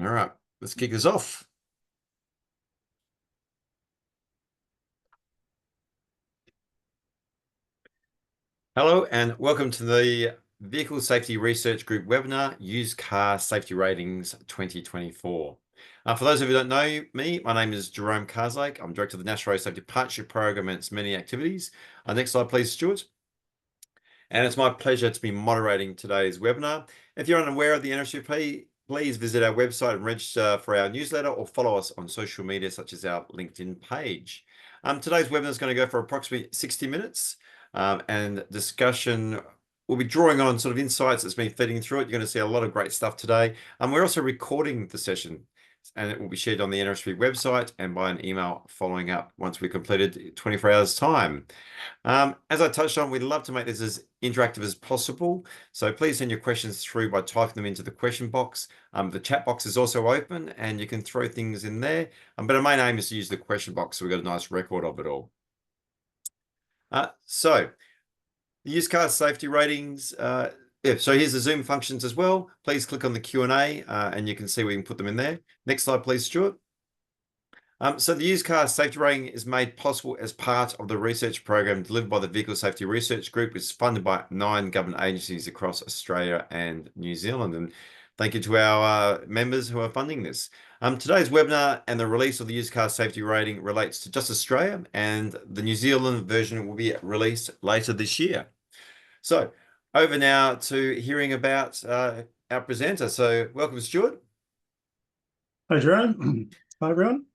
All right, let's kick this off. Hello, and welcome to the Vehicle Safety Research Group webinar, Used Car Safety Ratings 2024. For those of you who don't know me, my name is Jerome Karslake. I'm Director of the National Road Safety Partnership Program and its many activities. Next slide, please, Stuart. And it's my pleasure to be moderating today's webinar. If you're unaware of the NRSGP, please visit our website and register for our newsletter or follow us on social media such as our LinkedIn page. Today's webinar is going to go for approximately 60 minutes and discussion. We'll be drawing on sort of insights that's been feeding through it. You're going to see a lot of great stuff today. We're also recording the session and it will be shared on the NRSGP website and by an email following up once we've completed 24 hours time. As I touched on, we'd love to make this as interactive as possible. So please send your questions through by typing them into the question box. The chat box is also open and you can throw things in there. But our main aim is to use the question box so we've got a nice record of it all. So the used car safety ratings. So here's the Zoom functions as well. Please click on the Q&A and you can see we can put them in there. Next slide, please, Stuart. So the used car safety rating is made possible as part of the research program delivered by the Vehicle Safety Research Group. It's funded by 9 government agencies across Australia and New Zealand. And thank you to our members who are funding this. Today's webinar and the release of the used car safety rating relates to just Australia, and the New Zealand version will be released later this year. So over now to hearing about our presenter. So welcome, Stuart. Hi, Jerome. Hi, everyone.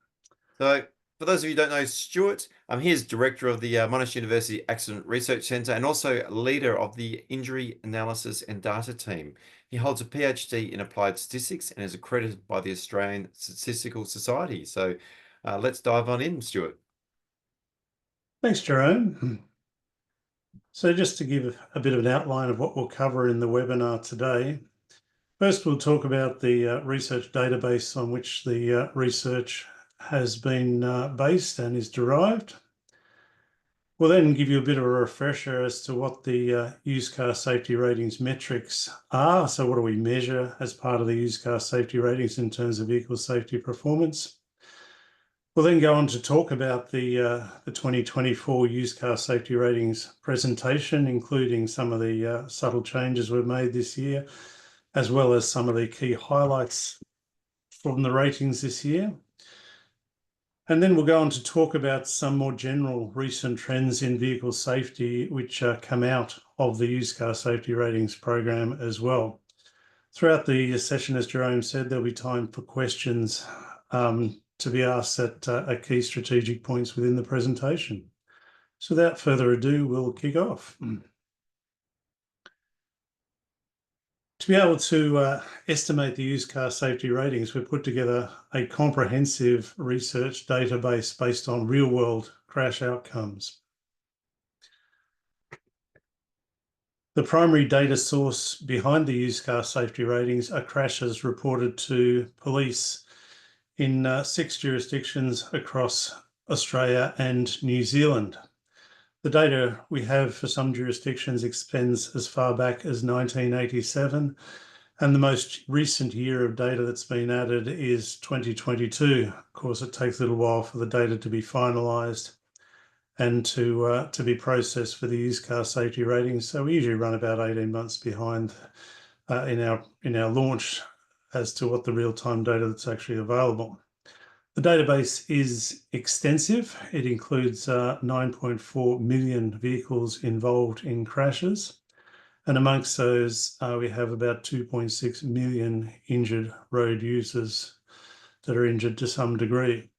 So for those of you who don't know Stuart, he is Director of the Monash University Accident Research Centre and also leader of the Injury Analysis and Data Team. He holds a PhD in Applied Statistics and is accredited by the Australian Statistical Society. So let's dive on in, Stuart. Thanks, Jerome. So just to give a bit of an outline of what we'll cover in the webinar today, first we'll talk about the research database on which the research has been based and is derived. We'll then give you a bit of a refresher as to what the used car safety ratings metrics are. So what do we measure as part of the used car safety ratings in terms of vehicle safety performance? We'll then go on to talk about the 2024 used car safety ratings presentation, including some of the subtle changes we've made this year, as well as some of the key highlights from the ratings this year. And then we'll go on to talk about some more general recent trends in vehicle safety, which come out of the used car safety ratings program as well. Throughout the session, as Jerome said, there'll be time for questions to be asked at key strategic points within the presentation. So without further ado, we'll kick off. To be able to estimate the used car safety ratings, we've put together a comprehensive research database based on real-world crash outcomes. The primary data source behind the used car safety ratings are crashes reported to police in 6 jurisdictions across Australia and New Zealand. The data we have for some jurisdictions extends as far back as 1987, and the most recent year of data that's been added is 2022. Of course, it takes a little while for the data to be finalised and to be processed for the used car safety ratings. So we usually run about 18 months behind in our launch as to what the real-time data that's actually available. The database is extensive. It includes 9.4 million vehicles involved in crashes. And amongst those, we have about 2.6 million injured road users that are injured to some degree.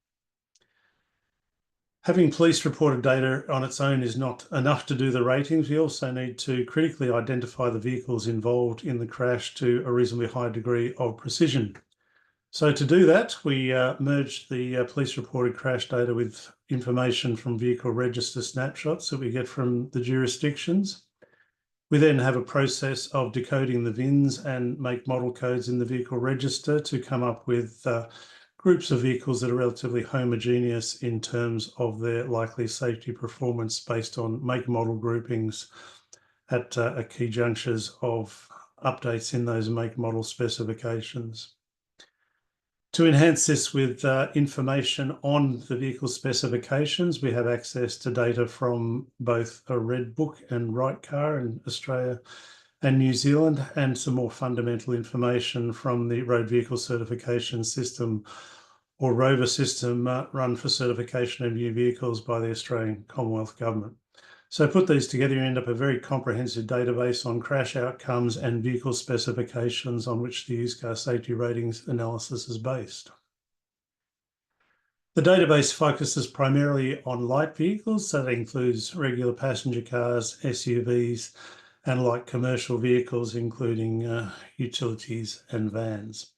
Having police reported data on its own is not enough to do the ratings. We also need to critically identify the vehicles involved in the crash to a reasonably high degree of precision. So to do that, we merged the police reported crash data with information from vehicle register snapshots that we get from the jurisdictions. We then have a process of decoding the VINs and make model codes in the vehicle register to come up with groups of vehicles that are relatively homogeneous in terms of their likely safety performance based on make model groupings at key junctures of updates in those make model specifications. To enhance this with information on the vehicle specifications, we have access to data from both a Red Book and Right Car in Australia and New Zealand, and some more fundamental information from the Road Vehicle Certification System, or ROVA system, run for certification of new vehicles by the Australian Commonwealth Government. So put these together, you end up a very comprehensive database on crash outcomes and vehicle specifications on which the used car safety ratings analysis is based. The database focuses primarily on light vehicles, so that includes regular passenger cars, SUVs, and light commercial vehicles, including utilities and vans.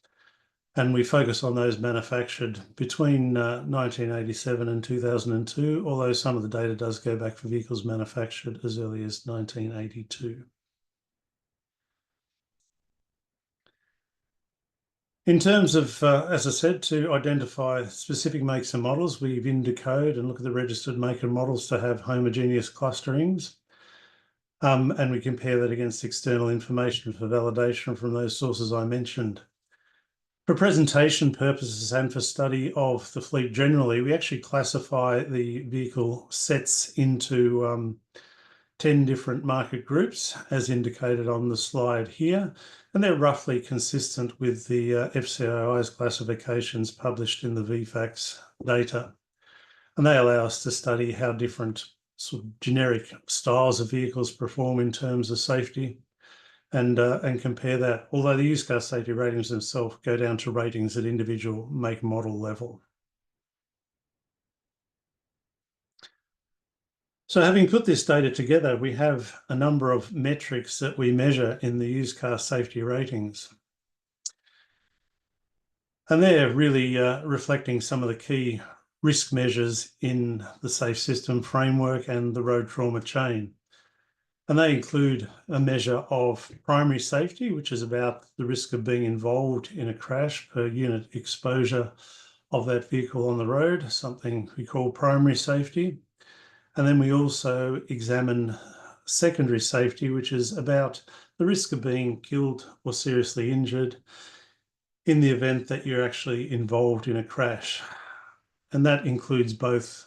And we focus on those manufactured between 1987 and 2002, although some of the data does go back for vehicles manufactured as early as 1982. In terms of, as I said, to identify specific makes and models, we VIN code and look at the registered make and models to have homogeneous clusterings. And we compare that against external information for validation from those sources I mentioned. For presentation purposes and for study of the fleet generally, we actually classify the vehicle sets into 10 different market groups, as indicated on the slide here, and they're roughly consistent with the FCII's classifications published in the VFACTS data. And they allow us to study how different sort of generic styles of vehicles perform in terms of safety, and compare that, although the used car safety ratings themselves go down to ratings at individual make model level. So having put this data together, we have a number of metrics that we measure in the used car safety ratings. And they're really reflecting some of the key risk measures in the Safe System framework and the road trauma chain. And they include a measure of primary safety, which is about the risk of being involved in a crash per unit exposure of that vehicle on the road, something we call primary safety. And then we also examine secondary safety, which is about the risk of being killed or seriously injured in the event that you're actually involved in a crash. And that includes both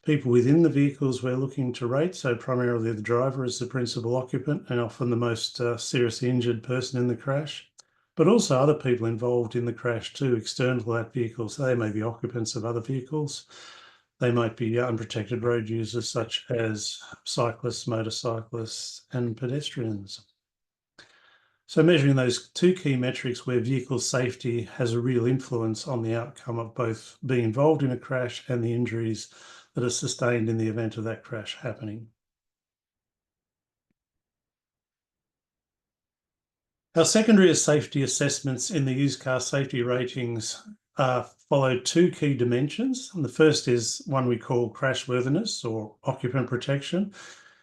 people within the vehicles we're looking to rate, so primarily the driver is the principal occupant and often the most seriously injured person in the crash, but also other people involved in the crash too, external to that vehicle. So they may be occupants of other vehicles. They might be unprotected road users such as cyclists, motorcyclists, and pedestrians. So measuring those two key metrics where vehicle safety has a real influence on the outcome of both being involved in a crash and the injuries that are sustained in the event of that crash happening. Our secondary safety assessments in the used car safety ratings follow two key dimensions. And the first is one we call crashworthiness or occupant protection,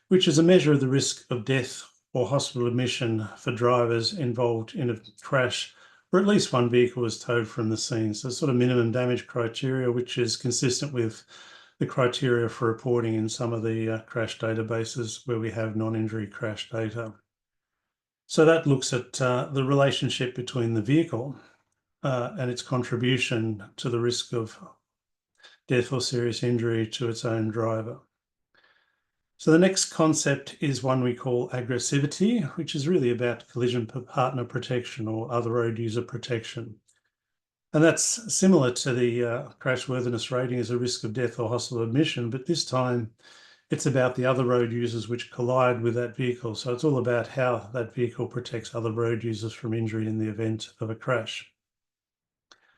which is a measure of the risk of death or hospital admission for drivers involved in a crash where at least one vehicle was towed from the scene. So sort of minimum damage criteria, which is consistent with the criteria for reporting in some of the crash databases where we have non-injury crash data. So that looks at the relationship between the vehicle and its contribution to the risk of death or serious injury to its own driver. So the next concept is one we call aggressivity, which is really about collision partner protection or other road user protection. And that's similar to the crashworthiness rating as a risk of death or hospital admission, but this time it's about the other road users which collide with that vehicle. So it's all about how that vehicle protects other road users from injury in the event of a crash.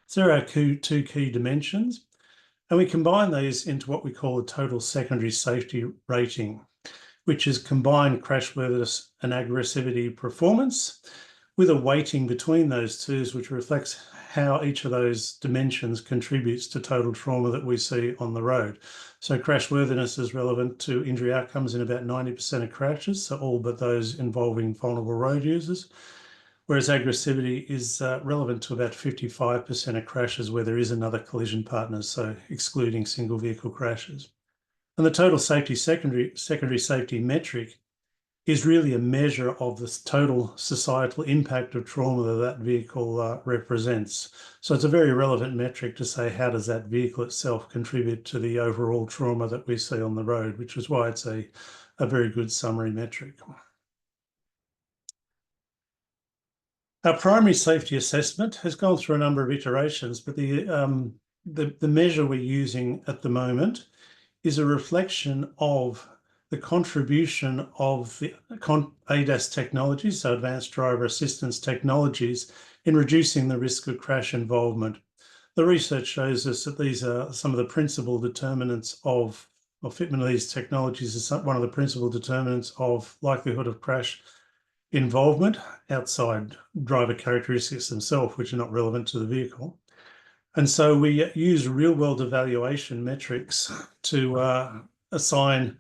So there are two key dimensions, and we combine these into what we call a total secondary safety rating, which is combined crashworthiness and aggressivity performance with a weighting between those two, which reflects how each of those dimensions contributes to total trauma that we see on the road. So crashworthiness is relevant to injury outcomes in about 90% of crashes, so all but those involving vulnerable road users, whereas aggressivity is relevant to about 55% of crashes where there is another collision partner, so excluding single vehicle crashes. And the total safety secondary safety metric is really a measure of the total societal impact of trauma that vehicle represents. So it's a very relevant metric to say, how does that vehicle itself contribute to the overall trauma that we see on the road, which is why it's a very good summary metric. Our primary safety assessment has gone through a number of iterations, but the measure we're using at the moment is a reflection of the contribution of the ADAS technologies, so advanced driver assistance technologies, in reducing the risk of crash involvement. The research shows us that these are some of the principal determinants of, or fitment of these technologies is one of the principal determinants of likelihood of crash involvement outside driver characteristics themselves, which are not relevant to the vehicle. And so we use real-world evaluation metrics to assign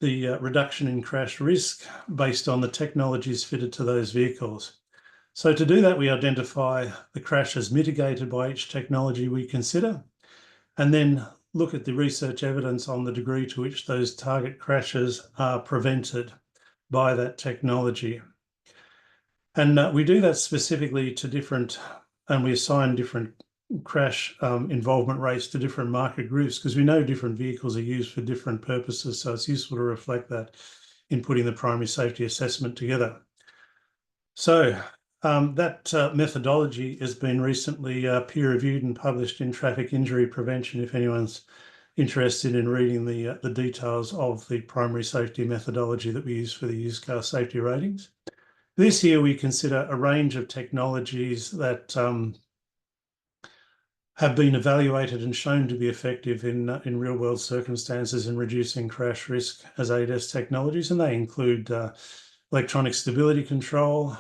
the reduction in crash risk based on the technologies fitted to those vehicles. So to do that, we identify the crashes mitigated by each technology we consider, and then look at the research evidence on the degree to which those target crashes are prevented by that technology. And we do that specifically to different, and we assign different crash involvement rates to different market groups, because we know different vehicles are used for different purposes. So it's useful to reflect that in putting the primary safety assessment together. So that methodology has been recently peer-reviewed and published in Traffic Injury Prevention, if anyone's interested in reading the details of the primary safety methodology that we use for the used car safety ratings. This year, we consider a range of technologies that have been evaluated and shown to be effective in real-world circumstances in reducing crash risk as ADAS technologies, and they include electronic stability control,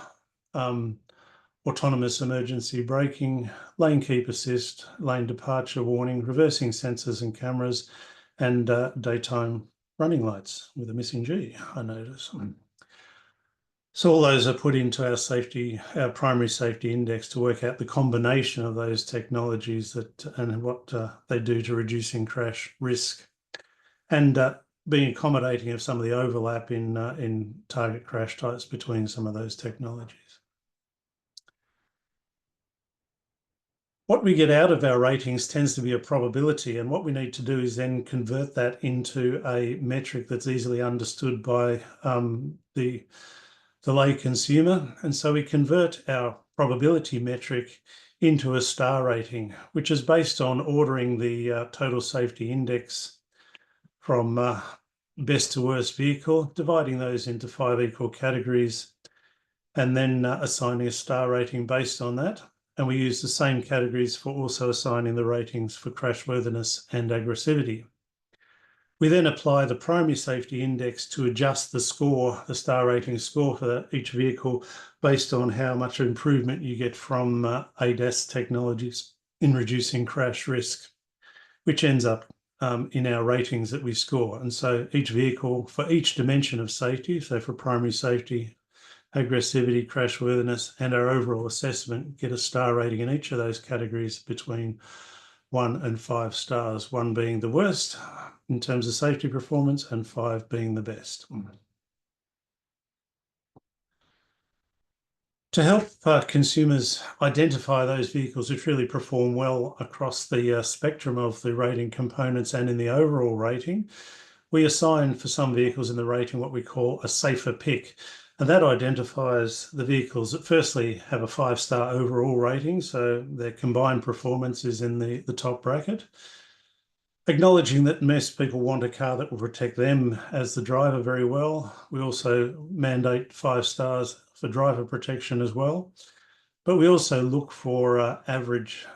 autonomous emergency braking, lane keep assist, lane departure warning, reversing sensors and cameras, and daytime running lights with a missing G, I notice. So all those are put into our primary safety index to work out the combination of those technologies and what they do to reducing crash risk, and being accommodating of some of the overlap in target crash types between some of those technologies. What we get out of our ratings tends to be a probability, and what we need to do is then convert that into a metric that's easily understood by the lay consumer. And so we convert our probability metric into a star rating, which is based on ordering the total safety index from best to worst vehicle, dividing those into 5 equal categories, and then assigning a star rating based on that. And we use the same categories for also assigning the ratings for crashworthiness and aggressivity. We then apply the primary safety index to adjust the score, the star rating score for each vehicle, based on how much improvement you get from ADAS technologies in reducing crash risk, which ends up in our ratings that we score. And so each vehicle, for each dimension of safety, so for primary safety, aggressivity, crashworthiness, and our overall assessment, get a star rating in each of those categories between 1 and 5 stars, 1 being the worst in terms of safety performance and 5 being the best. To help consumers identify those vehicles which really perform well across the spectrum of the rating components and in the overall rating, we assign for some vehicles in the rating what we call a safer pick. And that identifies the vehicles that firstly have a 5-star overall rating, so their combined performance is in the top bracket. Acknowledging that most people want a car that will protect them as the driver very well, we also mandate 5 stars for driver protection as well. But we also look for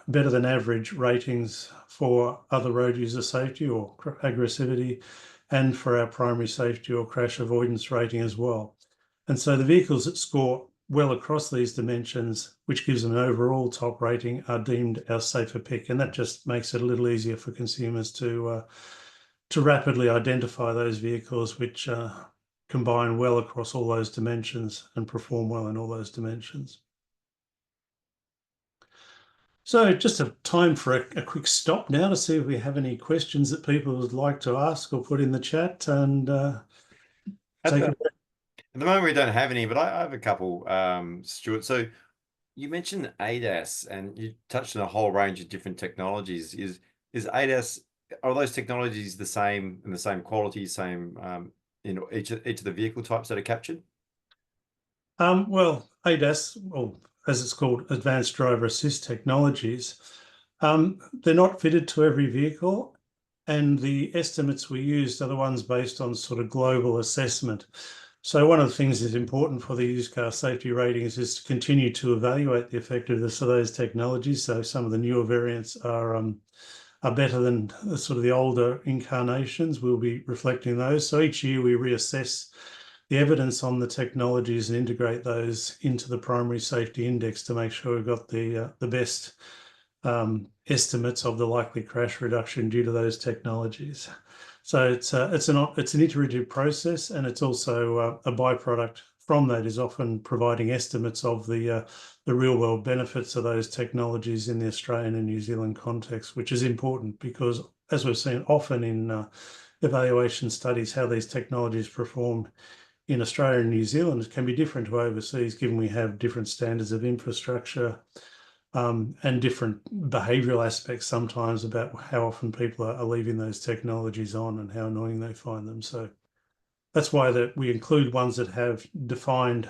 better than average ratings for other road user safety or aggressivity, and for our primary safety or crash avoidance rating as well. And so the vehicles that score well across these dimensions, which gives them an overall top rating, are deemed our safer pick. And that just makes it a little easier for consumers to rapidly identify those vehicles which combine well across all those dimensions and perform well in all those dimensions. So just a time for a quick stop now to see if we have any questions that people would like to ask or put in the chat, and take it. At the moment, we don't have any, but I have a couple, Stuart. So you mentioned ADAS, and you touched on a whole range of different technologies. Is ADAS, are those technologies the same and the same quality, same in each of the vehicle types that are captured? Well, ADAS, or as it's called, Advanced Driver Assist Technologies, they're not fitted to every vehicle, and the estimates we used are the ones based on sort of global assessment. So one of the things that's important for the used car safety ratings is to continue to evaluate the effectiveness of those technologies. So some of the newer variants are better than sort of the older incarnations. We'll be reflecting those. So each year we reassess the evidence on the technologies and integrate those into the primary safety index to make sure we've got the best estimates of the likely crash reduction due to those technologies. So it's an iterative process, and it's also a byproduct from that is often providing estimates of the real world benefits of those technologies in the Australian and New Zealand context, which is important because, as we've seen often in evaluation studies, how these technologies perform in Australia and New Zealand can be different to overseas, given we have different standards of infrastructure and different behavioural aspects sometimes about how often people are leaving those technologies on and how annoying they find them. So that's why we include ones that have defined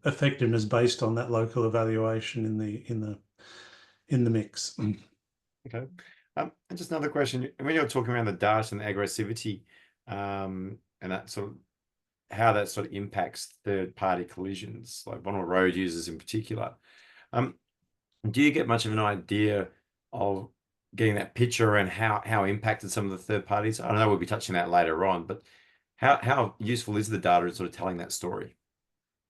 effectiveness based on that local evaluation in the mix. Okay. And just another question. When you're talking around the data and the aggressivity, and that sort of how that sort of impacts third-party collisions, like vulnerable road users in particular, do you get much of an idea of getting that picture around how impacted some of the third parties? I know we'll be touching that later on, but how useful is the data in sort of telling that story?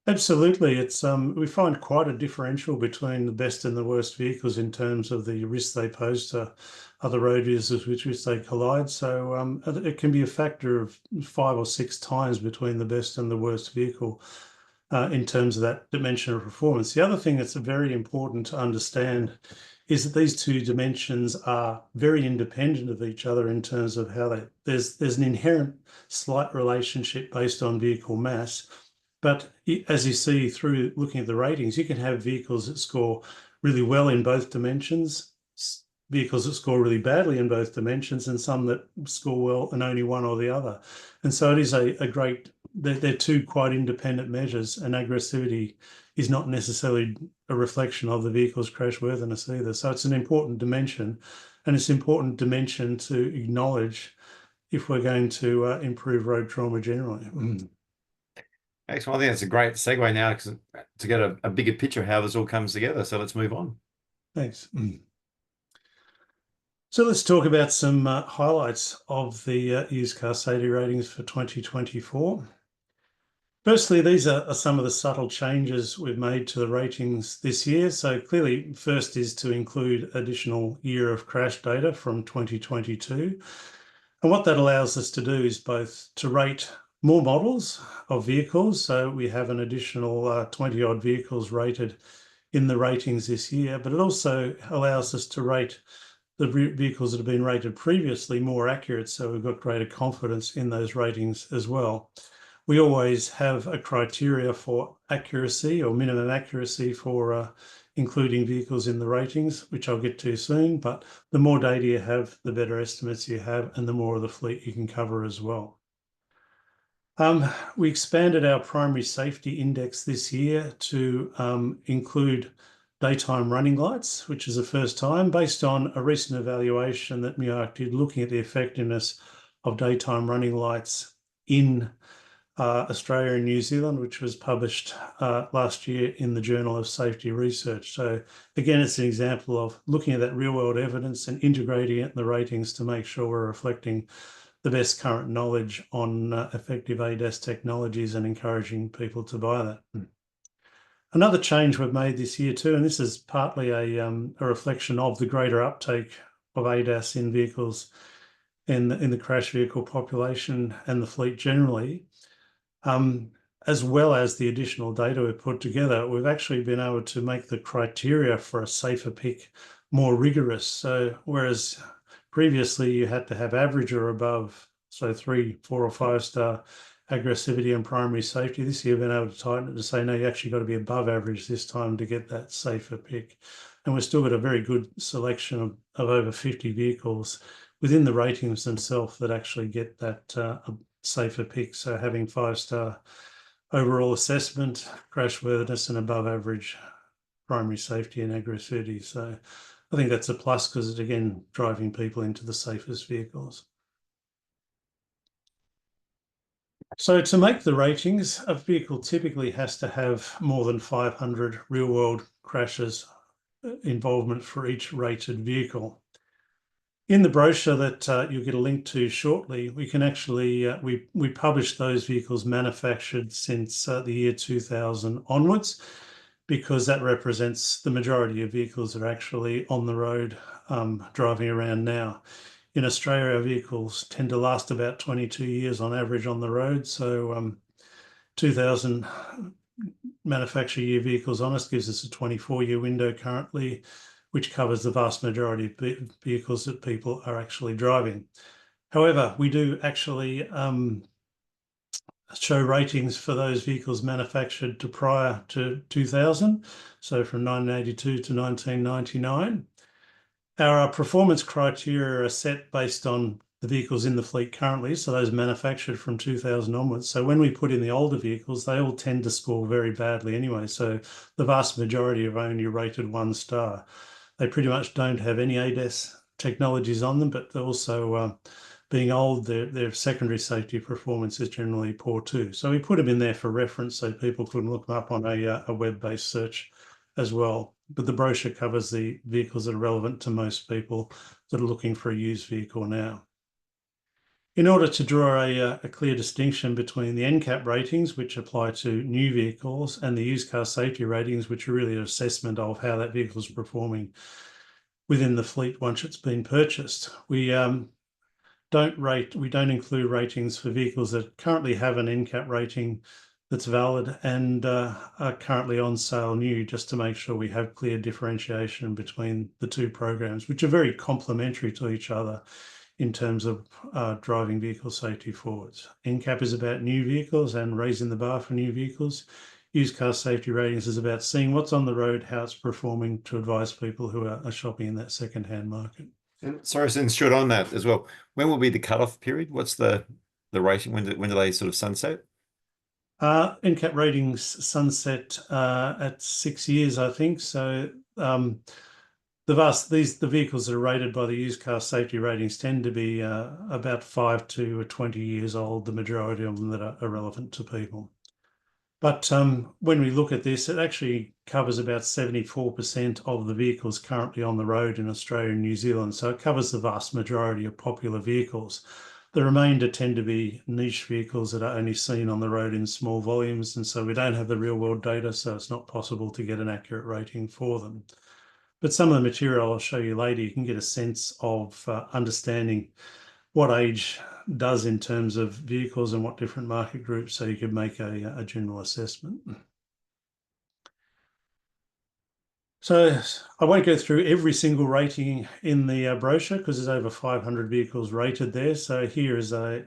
Absolutely. It's we find quite a differential between the best and the worst vehicles in terms of the risk they pose to other road users with which they collide. So it can be a factor of 5 or 6 times between the best and the worst vehicle in terms of that dimension of performance. The other thing that's very important to understand is that these two dimensions are very independent of each other in terms of how there's an inherent slight relationship based on vehicle mass. But as you see through looking at the ratings, you can have vehicles that score really well in both dimensions, vehicles that score really badly in both dimensions, and some that score well in only one or the other. And so it is a great, they're two quite independent measures, and aggressivity is not necessarily a reflection of the vehicle's crashworthiness either. So it's an important dimension, and it's an important dimension to acknowledge if we're going to improve road trauma generally. Excellent. I think that's a great segue now to get a bigger picture of how this all comes together. So let's move on. Thanks. So let's talk about some highlights of the used car safety ratings for 2024. Firstly, these are some of the subtle changes we've made to the ratings this year. So clearly, first is to include additional year of crash data from 2022. And what that allows us to do is both to rate more models of vehicles. So we have an additional 20 odd vehicles rated in the ratings this year, but it also allows us to rate the vehicles that have been rated previously more accurate. So we've got greater confidence in those ratings as well. We always have a criteria for accuracy or minimum accuracy for including vehicles in the ratings, which I'll get to soon. But the more data you have, the better estimates you have, and the more of the fleet you can cover as well. We expanded our primary safety index this year to include daytime running lights, which is the first time, based on a recent evaluation that MEARC did looking at the effectiveness of daytime running lights in Australia and New Zealand, which was published last year in the Journal of Safety Research. So again, it's an example of looking at that real world evidence and integrating it in the ratings to make sure we're reflecting the best current knowledge on effective ADAS technologies and encouraging people to buy that. Another change we've made this year too, and this is partly a reflection of the greater uptake of ADAS in vehicles in the crash vehicle population and the fleet generally, as well as the additional data we've put together, we've actually been able to make the criteria for a safer pick more rigorous. So whereas previously you had to have average or above, so 3, 4 or 5 star aggressivity and primary safety. This year, we've been able to tighten it to say, no, you actually got to be above average this time to get that safer pick. And we've still got a very good selection of over 50 vehicles within the ratings themselves that actually get that safer pick. So having 5-star overall assessment, crashworthiness, and above average primary safety and aggressivity. So I think that's a plus because it's, again, driving people into the safest vehicles. So to make the ratings, a vehicle typically has to have more than 500 real-world crashes involvement for each rated vehicle. In the brochure that you'll get a link to shortly, we can actually, we publish those vehicles manufactured since the year 2000 onwards, because that represents the majority of vehicles that are actually on the road driving around now. In Australia, our vehicles tend to last about 22 years on average on the road. So 2000 manufacture year vehicles on us gives us a 24-year window currently, which covers the vast majority of vehicles that people are actually driving. However, we do actually show ratings for those vehicles manufactured to prior to 2000, so from 1982 to 1999. Our performance criteria are set based on the vehicles in the fleet currently, so those manufactured from 2000 onwards. So when we put in the older vehicles, they all tend to score very badly anyway. So the vast majority are only rated 1 star. They pretty much don't have any ADAS technologies on them, but they're also being old, their secondary safety performance is generally poor too. So we put them in there for reference so people can look them up on a web-based search as well. But the brochure covers the vehicles that are relevant to most people that are looking for a used vehicle now. In order to draw a clear distinction between the NCAP ratings, which apply to new vehicles, and the used car safety ratings, which are really an assessment of how that vehicle is performing within the fleet once it's been purchased, we don't include ratings for vehicles that currently have an NCAP rating that's valid and are currently on sale new, just to make sure we have clear differentiation between the two programs, which are very complementary to each other in terms of driving vehicle safety forwards. NCAP is about new vehicles and raising the bar for new vehicles. Used car safety ratings is about seeing what's on the road, how it's performing, to advise people who are shopping in that second-hand market. And sorry, since short on that as well, when will be the cutoff period? What's the rating? When do they sort of sunset? NCAP ratings sunset at 6 years, I think. So the vehicles that are rated by the used car safety ratings tend to be about 5 to 20 years old, the majority of them that are relevant to people. But when we look at this, it actually covers about 74% of the vehicles currently on the road in Australia and New Zealand. So it covers the vast majority of popular vehicles. The remainder tend to be niche vehicles that are only seen on the road in small volumes. And so we don't have the real world data, so it's not possible to get an accurate rating for them. But some of the material I'll show you later, you can get a sense of understanding what age does in terms of vehicles and what different market groups, so you could make a general assessment. So I won't go through every single rating in the brochure because there's over 500 vehicles rated there. So here is a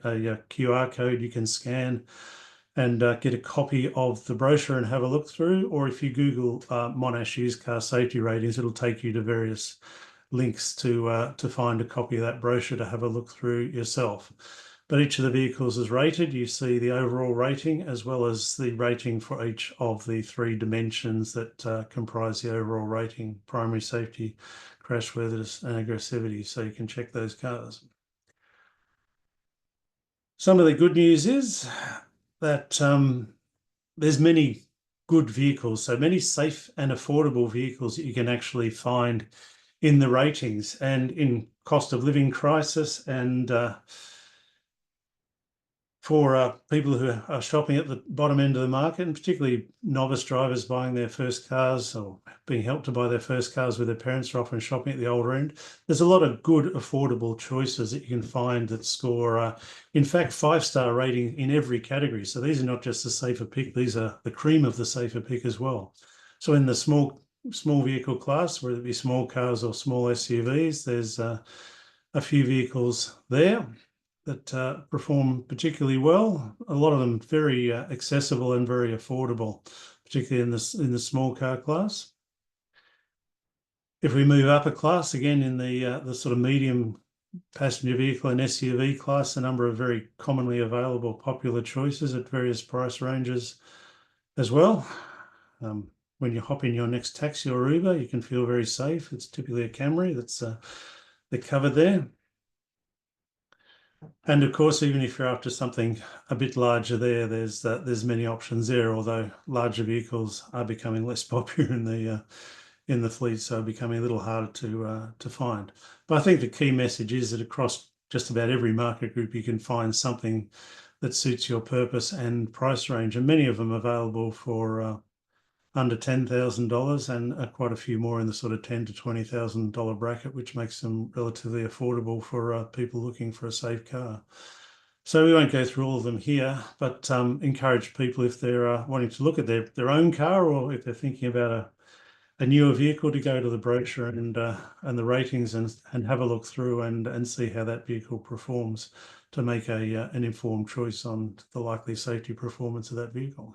QR code you can scan and get a copy of the brochure and have a look through. Or if you Google Monash used car safety ratings, it'll take you to various links to find a copy of that brochure to have a look through yourself. But each of the vehicles is rated. You see the overall rating as well as the rating for each of the 3 dimensions that comprise the overall rating: primary safety, crashworthiness, and aggressivity. So you can check those cars. Some of the good news is that there's many good vehicles, so many safe and affordable vehicles that you can actually find in the ratings. And in cost of living crisis and for people who are shopping at the bottom end of the market, and particularly novice drivers buying their first cars or being helped to buy their first cars with their parents, are often shopping at the older end. There's a lot of good, affordable choices that you can find that score, in fact, 5-star rating in every category. So these are not just the safer pick, these are the cream of the safer pick as well. So in the small vehicle class, whether it be small cars or small SUVs, there's a few vehicles there. that perform particularly well. A lot of them very accessible and very affordable, particularly in the small car class. If we move up a class, again in the sort of medium passenger vehicle and SUV class, a number of very commonly available popular choices at various price ranges as well. When you hop in your next taxi or Uber, you can feel very safe. It's typically a Camry that's they're covered there. And of course, even if you're after something a bit larger there's many options there, although larger vehicles are becoming less popular in the fleet, so becoming a little harder to find. But I think the key message is that across just about every market group, you can find something that suits your purpose and price range, and many of them available for under $10,000 and quite a few more in the sort of $10,000 to $20,000 bracket, which makes them relatively affordable for people looking for a safe car. So we won't go through all of them here, but encourage people if they're wanting to look at their own car, or if they're thinking about a newer vehicle, to go to the brochure and the ratings and have a look through and see how that vehicle performs, to make an informed choice on the likely safety performance of that vehicle.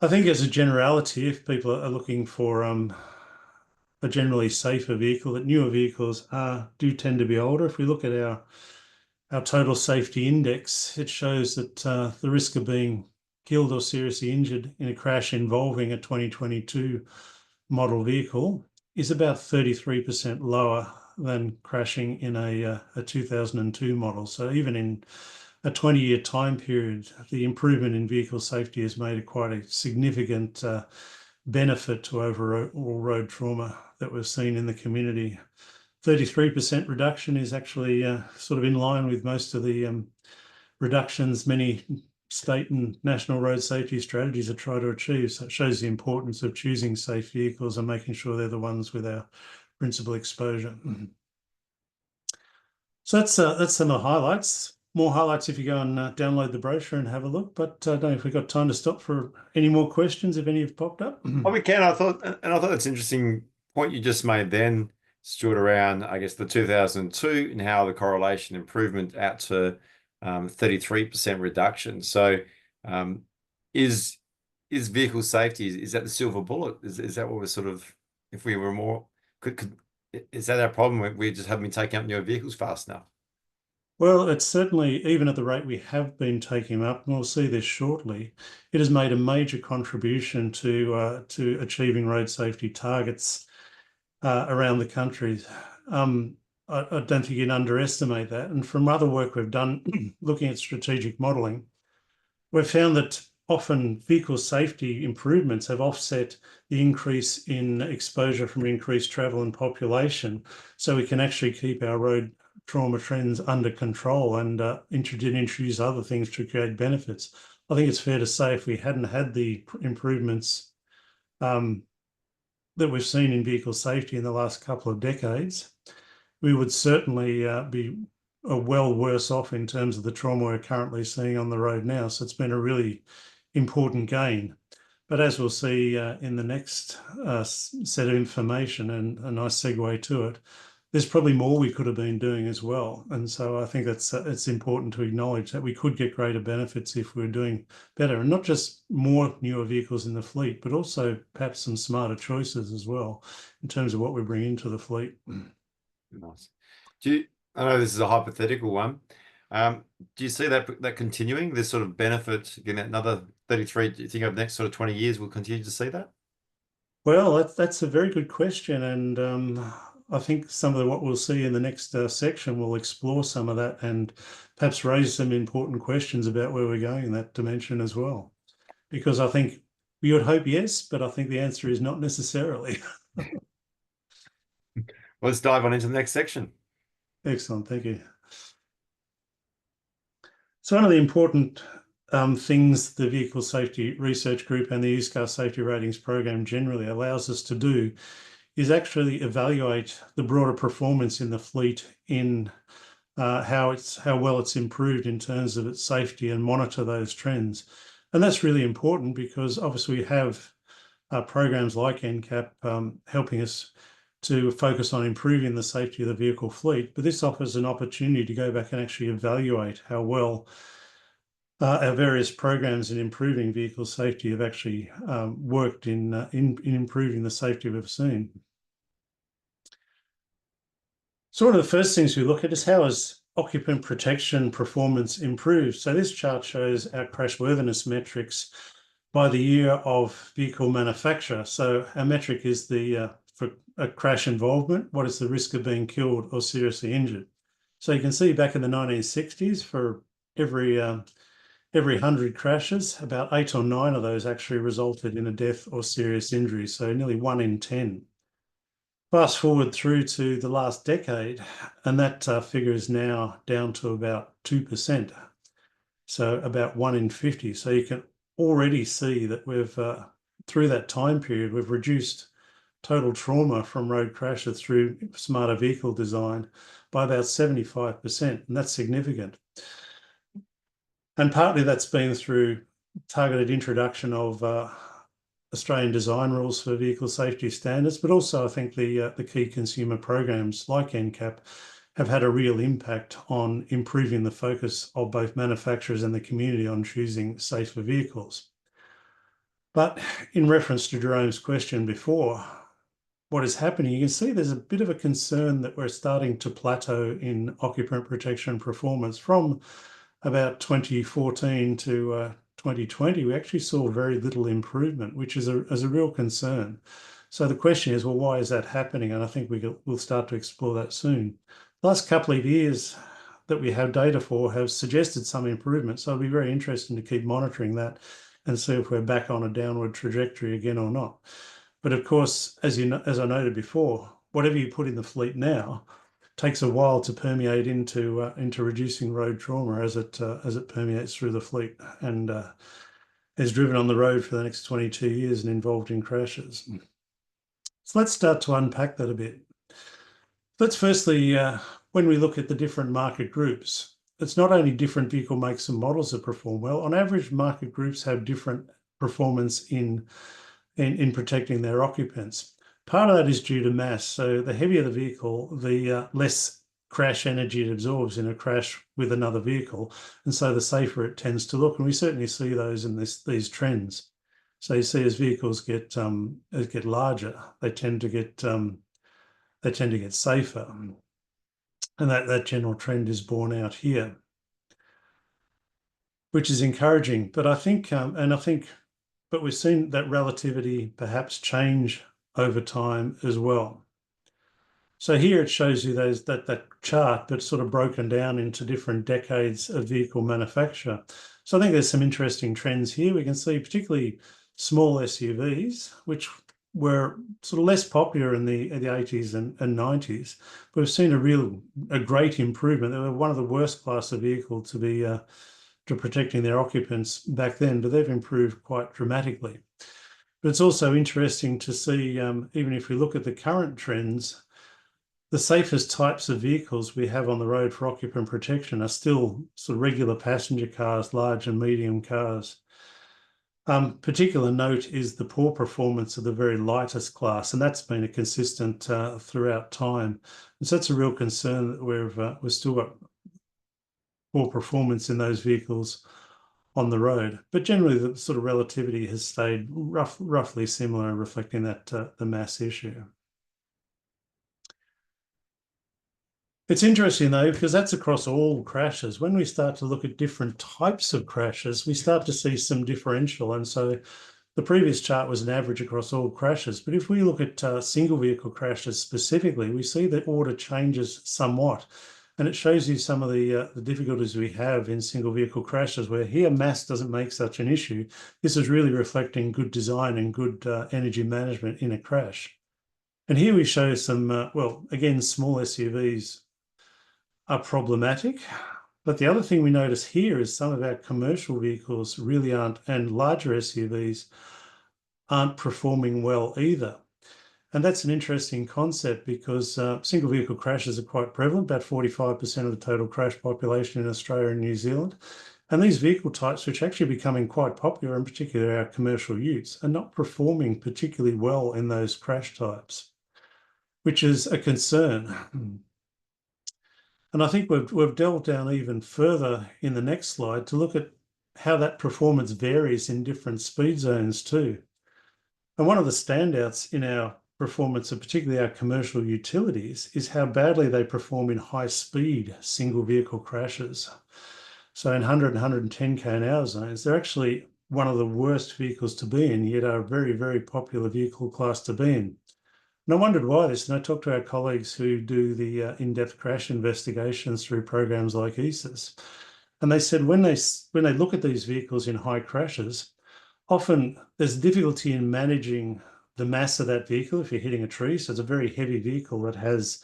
I think as a generality, if people are looking for a generally safer vehicle, that newer vehicles do tend to be older. If we look at our total safety index, it shows that the risk of being killed or seriously injured in a crash involving a 2022 model vehicle is about 33% lower than crashing in a 2002 model. So even in a 20-year time period, the improvement in vehicle safety has made quite a significant benefit to overall road trauma that we've seen in the community. 33% reduction is actually sort of in line with most of the reductions many state and national road safety strategies are trying to achieve. So it shows the importance of choosing safe vehicles and making sure they're the ones with our principal exposure. So that's some of the highlights. More highlights if you go and download the brochure and have a look. But I don't know if we've got time to stop for any more questions, if any have popped up. Oh, we can. I thought that's an interesting point you just made then, Stuart, around, I guess, the 2002 and how the correlation improvement out to 33% reduction. So is vehicle safety, is that the silver bullet? Is that what we're sort of, if we were more, is that our problem? We just haven't been taking up newer vehicles fast enough? Well, it's certainly, even at the rate we have been taking them up, and we'll see this shortly, it has made a major contribution to achieving road safety targets around the country. I don't think you can underestimate that. And from other work we've done looking at strategic modelling, we've found that often vehicle safety improvements have offset the increase in exposure from increased travel and population, so we can actually keep our road trauma trends under control and introduce other things to create benefits. I think it's fair to say if we hadn't had the improvements that we've seen in vehicle safety in the last couple of decades, we would certainly be well worse off in terms of the trauma we're currently seeing on the road now. So it's been a really important gain. But as we'll see in the next set of information, and a nice segue to it, there's probably more we could have been doing as well. And so I think that's it's important to acknowledge that we could get greater benefits if we're doing better, and not just more newer vehicles in the fleet, but also perhaps some smarter choices as well in terms of what we bring into the fleet. Nice. I know this is a hypothetical one. Do you see that continuing, this sort of benefit, again, another 33, do you think over the next sort of 20 years we'll continue to see that? Well, that's a very good question. And I think some of what we'll see in the next section will explore some of that and perhaps raise some important questions about where we're going in that dimension as well. Because I think we would hope yes, but I think the answer is not necessarily. Let's dive on into the next section. Excellent, thank you. So one of the important things the Vehicle Safety Research Group and the Used Car Safety Ratings Program generally allows us to do is actually evaluate the broader performance in the fleet in how well it's improved in terms of its safety, and monitor those trends. And that's really important because obviously we have programs like NCAP helping us to focus on improving the safety of the vehicle fleet, but this offers an opportunity to go back and actually evaluate how well our various programs in improving vehicle safety have actually worked in improving the safety we've seen. So one of the first things we look at is how has occupant protection performance improved. So this chart shows our crashworthiness metrics by the year of vehicle manufacture. So our metric is the for a crash involvement, what is the risk of being killed or seriously injured? So you can see back in the 1960s, for every 100 crashes, about 8 or 9 of those actually resulted in a death or serious injury, so nearly 1 in 10. Fast forward through to the last decade, and that figure is now down to about 2%, so about 1 in 50. So you can already see that we've, through that time period, we've reduced total trauma from road crashes through smarter vehicle design by about 75%, and that's significant. And partly that's been through targeted introduction of Australian design rules for vehicle safety standards, but also I think the key consumer programs like NCAP have had a real impact on improving the focus of both manufacturers and the community on choosing safer vehicles. But in reference to Jerome's question before, what is happening, you can see there's a bit of a concern that we're starting to plateau in occupant protection performance. From about 2014 to 2020, we actually saw very little improvement, which is a real concern. So the question is, well, why is that happening? And I think we'll start to explore that soon. The last couple of years that we have data for have suggested some improvement. So it'll be very interesting to keep monitoring that and see if we're back on a downward trajectory again or not. But of course, as I noted before, whatever you put in the fleet now takes a while to permeate into reducing road trauma as it permeates through the fleet and is driven on the road for the next 22 years and involved in crashes. So let's start to unpack that a bit. Let's firstly, when we look at the different market groups, it's not only different vehicle makes and models that perform well. On average, market groups have different performance in protecting their occupants. Part of that is due to mass. So the heavier the vehicle, the less crash energy it absorbs in a crash with another vehicle, and so the safer it tends to look. And we certainly see those in these trends. So you see, as vehicles get larger, they tend to get safer, and that general trend is borne out here, which is encouraging. But I think, but we've seen that relativity perhaps change over time as well. So here it shows you that chart, but sort of broken down into different decades of vehicle manufacture. So I think there's some interesting trends here. We can see particularly small SUVs, which were sort of less popular in the 80s and 90s, but we've seen a great improvement. They were one of the worst class of vehicle to be to protecting their occupants back then, but they've improved quite dramatically. But it's also interesting to see, even if we look at the current trends, the safest types of vehicles we have on the road for occupant protection are still sort of regular passenger cars, large and medium cars. Particular note is the poor performance of the very lightest class, and that's been a consistent throughout time. And so that's a real concern that we've still got poor performance in those vehicles on the road. But generally, the sort of relativity has stayed roughly similar, reflecting that the mass issue. It's interesting, though, because that's across all crashes. When we start to look at different types of crashes, we start to see some differential. And so the previous chart was an average across all crashes. But if we look at single vehicle crashes specifically, we see that order changes somewhat. And it shows you some of the difficulties we have in single vehicle crashes, where here mass doesn't make such an issue. This is really reflecting good design and good energy management in a crash. And here we show some, well, again, small SUVs are problematic. But the other thing we notice here is some of our commercial vehicles really aren't, and larger SUVs aren't performing well either. And that's an interesting concept because single vehicle crashes are quite prevalent, about 45% of the total crash population in Australia and New Zealand. And these vehicle types, which are actually becoming quite popular, in particular our commercial utes, are not performing particularly well in those crash types. which is a concern. And I think we've delved down even further in the next slide to look at how that performance varies in different speed zones too. And one of the standouts in our performance, and particularly our commercial utilities, is how badly they perform in high-speed single vehicle crashes. So in 100 and 110 km/h zones, they're actually one of the worst vehicles to be in, yet are a very, very popular vehicle class to be in. And I wondered why this, and I talked to our colleagues who do the in-depth crash investigations through programs like ESIS, and they said when they look at these vehicles in high crashes, often there's difficulty in managing the mass of that vehicle if you're hitting a tree. So it's a very heavy vehicle that has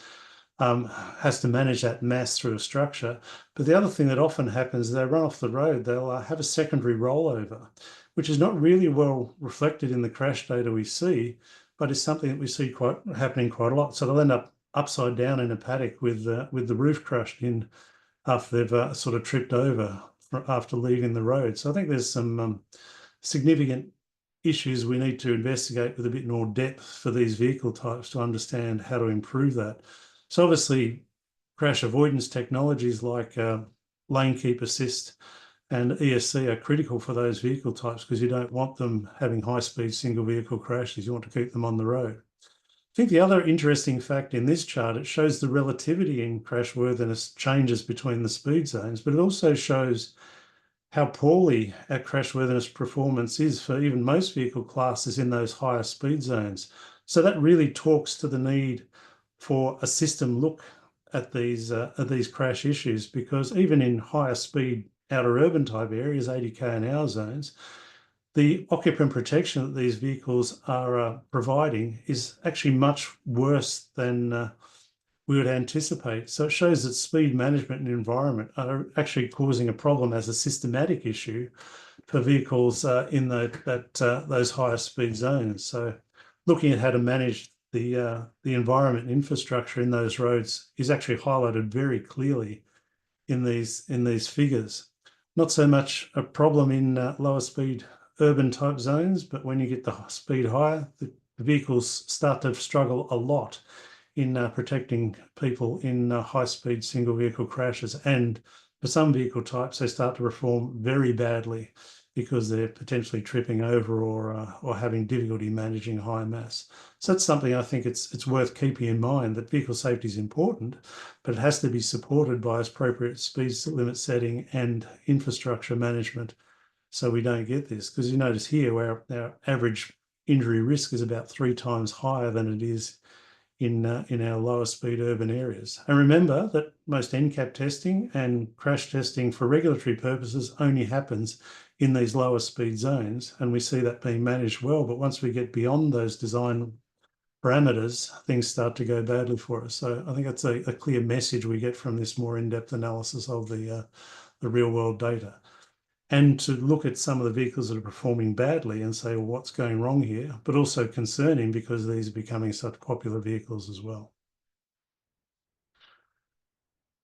to manage that mass through a structure. But the other thing that often happens is they run off the road, they'll have a secondary rollover, which is not really well reflected in the crash data we see, but is something that we see happening quite a lot. So they'll end up upside down in a paddock with the roof crushed in after they've sort of tripped over after leaving the road. So I think there's some significant issues we need to investigate with a bit more depth for these vehicle types to understand how to improve that. So obviously, crash avoidance technologies like lane keep assist and ESC are critical for those vehicle types because you don't want them having high-speed single vehicle crashes. You want to keep them on the road. I think the other interesting fact in this chart, it shows the relativity in crashworthiness changes between the speed zones, but it also shows how poorly our crashworthiness performance is for even most vehicle classes in those higher speed zones. So that really talks to the need for a system look at these crash issues, because even in higher speed outer urban type areas, 80 km/h zones, the occupant protection that these vehicles are providing is actually much worse than we would anticipate. So it shows that speed management and environment are actually causing a problem as a systematic issue for vehicles in those higher speed zones. So looking at how to manage the environment and infrastructure in those roads is actually highlighted very clearly in these figures. Not so much a problem in lower speed urban type zones, but when you get the speed higher, the vehicles start to struggle a lot in protecting people in high-speed single vehicle crashes. And for some vehicle types, they start to perform very badly because they're potentially tripping over or having difficulty managing high mass. So that's something I think it's worth keeping in mind, that vehicle safety is important, but it has to be supported by appropriate speed limit setting and infrastructure management so we don't get this. Because you notice here where our average injury risk is about 3 times higher than it is in our lower speed urban areas. And remember that most NCAP testing and crash testing for regulatory purposes only happens in these lower speed zones, and we see that being managed well. But once we get beyond those design parameters, things start to go badly for us. So I think that's a clear message we get from this more in-depth analysis of the real world data. And to look at some of the vehicles that are performing badly and say, well, what's going wrong here? But also concerning because these are becoming such popular vehicles as well.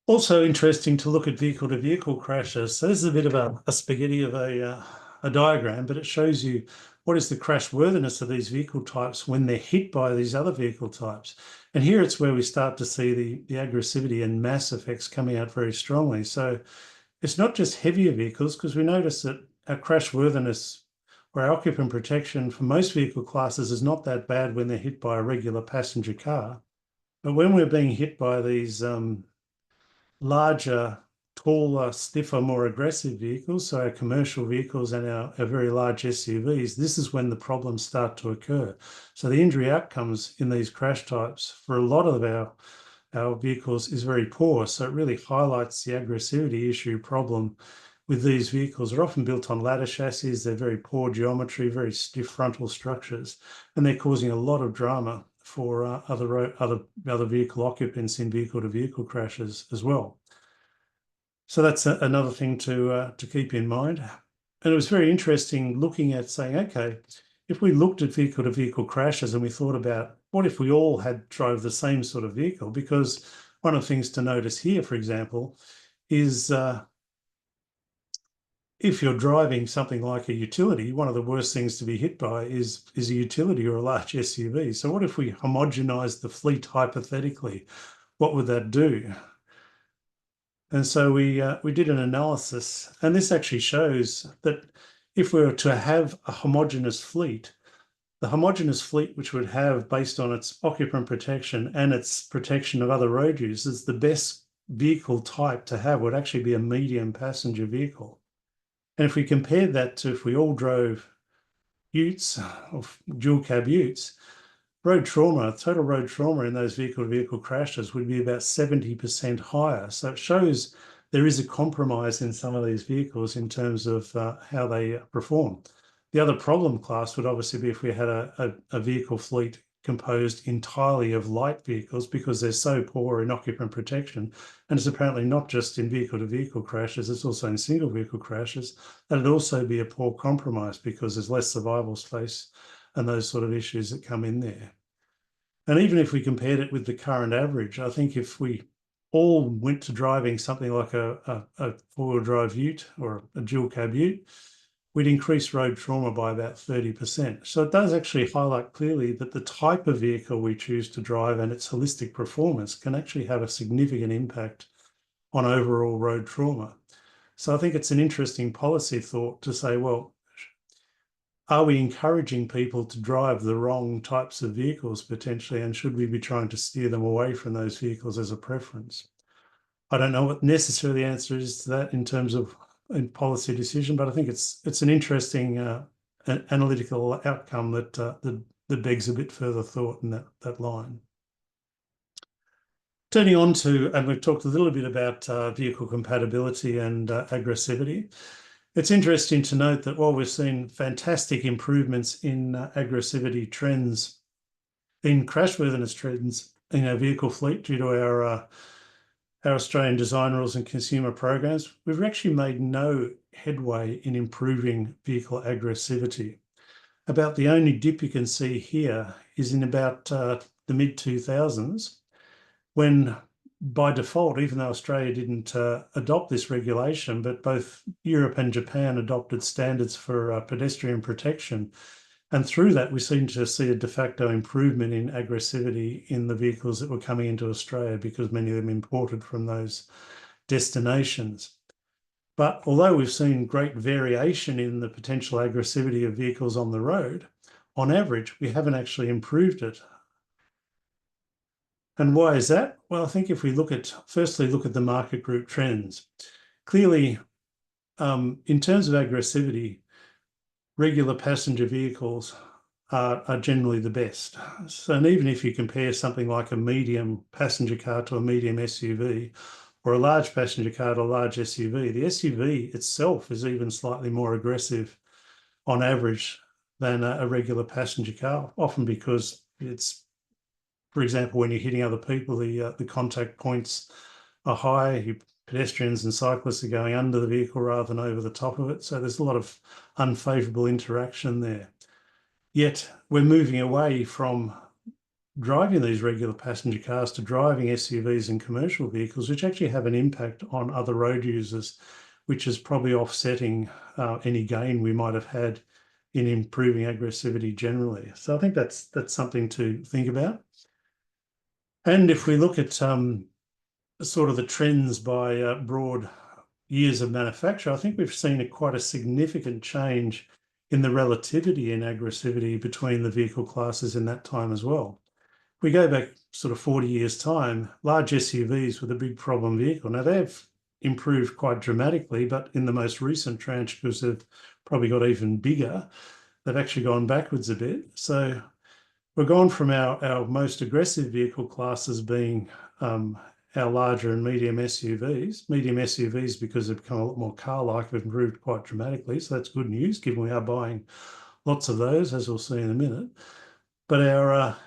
Also interesting to look at vehicle-to-vehicle crashes. So this is a bit of a spaghetti of a diagram, but it shows you what is the crash worthiness of these vehicle types when they're hit by these other vehicle types. And here it's where we start to see the aggressivity and mass effects coming out very strongly. So it's not just heavier vehicles, because we notice that our crash worthiness or our occupant protection for most vehicle classes is not that bad when they're hit by a regular passenger car. But when we're being hit by these larger, taller, stiffer, more aggressive vehicles, so our commercial vehicles and our very large SUVs, this is when the problems start to occur. So the injury outcomes in these crash types for a lot of our vehicles is very poor. So it really highlights the aggressivity issue problem with these vehicles. They're often built on ladder chassis. They're very poor geometry, very stiff frontal structures, and they're causing a lot of drama for other vehicle occupants in vehicle-to-vehicle crashes as well. So that's another thing to keep in mind. And it was very interesting looking at saying, okay, if we looked at vehicle-to-vehicle crashes and we thought about what if we all drove the same sort of vehicle? Because one of the things to notice here, for example, is if you're driving something like a utility, one of the worst things to be hit by is a utility or a large SUV. So what if we homogenize the fleet hypothetically? What would that do? And so we did an analysis, and this actually shows that if we were to have a homogeneous fleet, the homogeneous fleet, which would have, based on its occupant protection and its protection of other road users, the best vehicle type to have would actually be a medium passenger vehicle. And if we compared that to if we all drove utes or dual cab utes, total road trauma in those vehicle-to-vehicle crashes would be about 70% higher. So it shows there is a compromise in some of these vehicles in terms of how they perform. The other problem class would obviously be if we had a vehicle fleet composed entirely of light vehicles, because they're so poor in occupant protection. And it's apparently not just in vehicle-to-vehicle crashes, it's also in single vehicle crashes. That'd also be a poor compromise because there's less survival space and those sort of issues that come in there. And even if we compared it with the current average, I think if we all went to driving something like a four-wheel drive ute or a dual cab ute, we'd increase road trauma by about 30%. So it does actually highlight clearly that the type of vehicle we choose to drive and its holistic performance can actually have a significant impact on overall road trauma. So I think it's an interesting policy thought to say, well, are we encouraging people to drive the wrong types of vehicles potentially, and should we be trying to steer them away from those vehicles as a preference? I don't know what necessarily the answer is to that in terms of a policy decision, but I think it's an interesting analytical outcome that begs a bit further thought in that line. Turning on to, and we've talked a little bit about vehicle compatibility and aggressivity. It's interesting to note that while we've seen fantastic improvements in aggressivity trends, in crashworthiness trends in our vehicle fleet due to our Australian design rules and consumer programs, we've actually made no headway in improving vehicle aggressivity. About the only dip you can see here is in about the mid-2000s, when by default, even though Australia didn't adopt this regulation, but both Europe and Japan adopted standards for pedestrian protection. And through that, we seem to see a de facto improvement in aggressivity in the vehicles that were coming into Australia, because many of them imported from those destinations. But although we've seen great variation in the potential aggressivity of vehicles on the road, on average, we haven't actually improved it. And why is that? Well, I think if we firstly look at the market group trends, clearly, in terms of aggressivity, regular passenger vehicles are generally the best. So, and even if you compare something like a medium passenger car to a medium SUV, or a large passenger car to a large SUV, the SUV itself is even slightly more aggressive on average than a regular passenger car, often because it's, for example, when you're hitting other people, the contact points are high. Pedestrians and cyclists are going under the vehicle rather than over the top of it. So there's a lot of unfavorable interaction there. Yet we're moving away from driving these regular passenger cars to driving SUVs and commercial vehicles, which actually have an impact on other road users, which is probably offsetting any gain we might have had in improving aggressivity generally. So I think that's something to think about. And if we look at sort of the trends by broad years of manufacture, I think we've seen quite a significant change in the relativity in aggressivity between the vehicle classes in that time as well. If we go back sort of 40 years' time, large SUVs were the big problem vehicle. Now they've improved quite dramatically, but in the most recent tranche, because they've probably got even bigger, they've actually gone backwards a bit. So we've gone from our most aggressive vehicle classes being our larger and medium SUVs. Medium SUVs, because they've become a lot more car-like, have improved quite dramatically. So that's good news, given we are buying lots of those, as we'll see in a minute. But our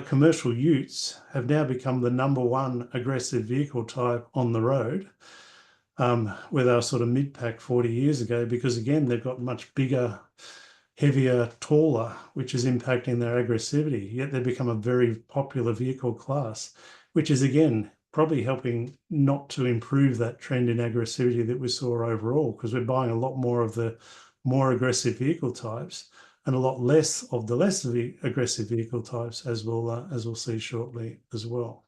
commercial utes have now become the #1 aggressive vehicle type on the road, where they were sort of mid-pack 40 years ago, because again, they've got much bigger, heavier, taller, which is impacting their aggressivity. Yet they've become a very popular vehicle class, which is again probably helping not to improve that trend in aggressivity that we saw overall, because we're buying a lot more of the more aggressive vehicle types and a lot less of the less aggressive vehicle types, as we'll see shortly as well.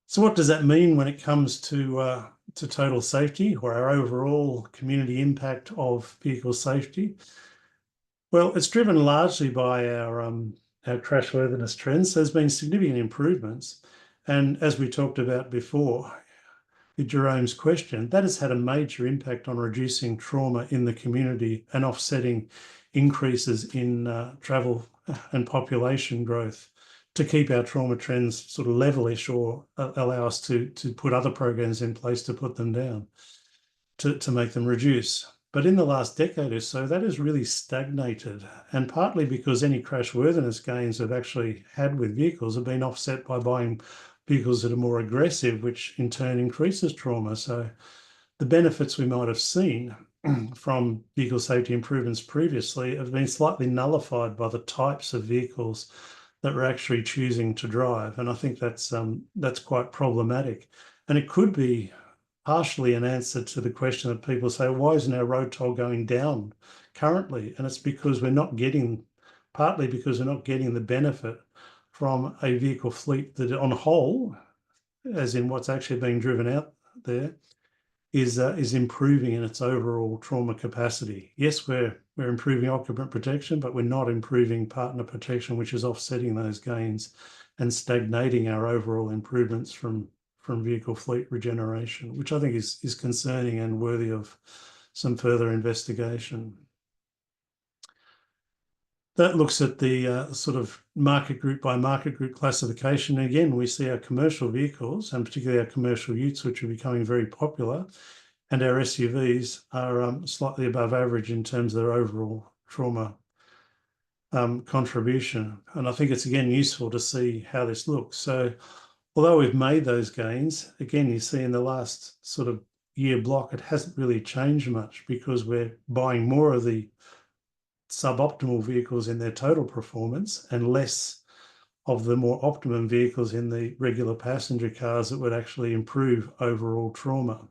So what does that mean when it comes to total safety, or our overall community impact of vehicle safety? Well, it's driven largely by our crashworthiness trends. So there's been significant improvements. And as we talked about before, with Jerome's question, that has had a major impact on reducing trauma in the community and offsetting increases in travel and population growth to keep our trauma trends sort of levelish, or allow us to put other programs in place to put them down, to make them reduce. But in the last decade or so, that has really stagnated, and partly because any crashworthiness gains we've actually had with vehicles have been offset by buying vehicles that are more aggressive, which in turn increases trauma. So the benefits we might have seen from vehicle safety improvements previously have been slightly nullified by the types of vehicles that we're actually choosing to drive. And I think that's quite problematic. And it could be partially an answer to the question that people say, why isn't our road toll going down currently? And it's because partly because we're not getting the benefit from a vehicle fleet that on whole, as in what's actually being driven out there, is improving in its overall trauma capacity. Yes, we're improving occupant protection, but we're not improving partner protection, which is offsetting those gains and stagnating our overall improvements from vehicle fleet regeneration, which I think is concerning and worthy of some further investigation. That looks at the sort of market group by market group classification. Again, we see our commercial vehicles, and particularly our commercial utes, which are becoming very popular, and our SUVs are slightly above average in terms of their overall trauma contribution. And I think it's, again, useful to see how this looks. So although we've made those gains, again, you see in the last sort of year block, it hasn't really changed much, because we're buying more of the suboptimal vehicles in their total performance and less of the more optimum vehicles in the regular passenger cars that would actually improve overall trauma.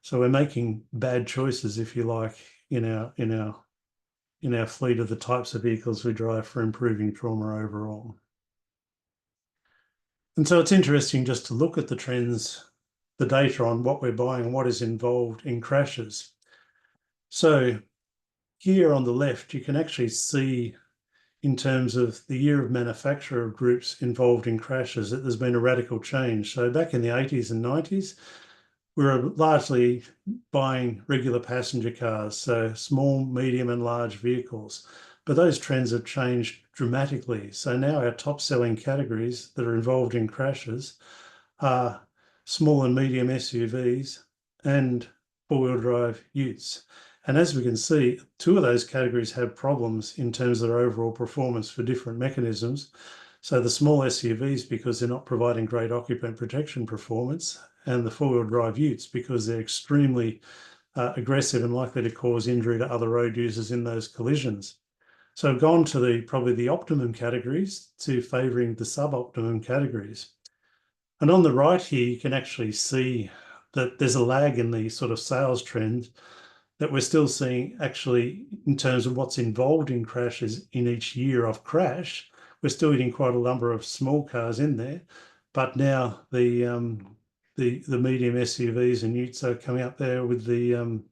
So we're making bad choices, if you like, in our fleet of the types of vehicles we drive for improving trauma overall. And so it's interesting just to look at the trends, the data on what we're buying and what is involved in crashes. So here on the left, you can actually see, in terms of the year of manufacture of groups involved in crashes, that there's been a radical change. So back in the 80s and 90s, we were largely buying regular passenger cars, so small, medium, and large vehicles. But those trends have changed dramatically. So now our top selling categories that are involved in crashes are small and medium SUVs and four-wheel drive utes. And as we can see, two of those categories have problems in terms of their overall performance for different mechanisms. So the small SUVs, because they're not providing great occupant protection performance, and the four-wheel drive utes, because they're extremely aggressive and likely to cause injury to other road users in those collisions. So I've gone to probably the optimum categories to favouring the suboptimum categories. And on the right here, you can actually see that there's a lag in the sort of sales trend that we're still seeing, actually, in terms of what's involved in crashes in each year of crash. We're still getting quite a number of small cars in there, but now the medium SUVs and utes are coming up there with the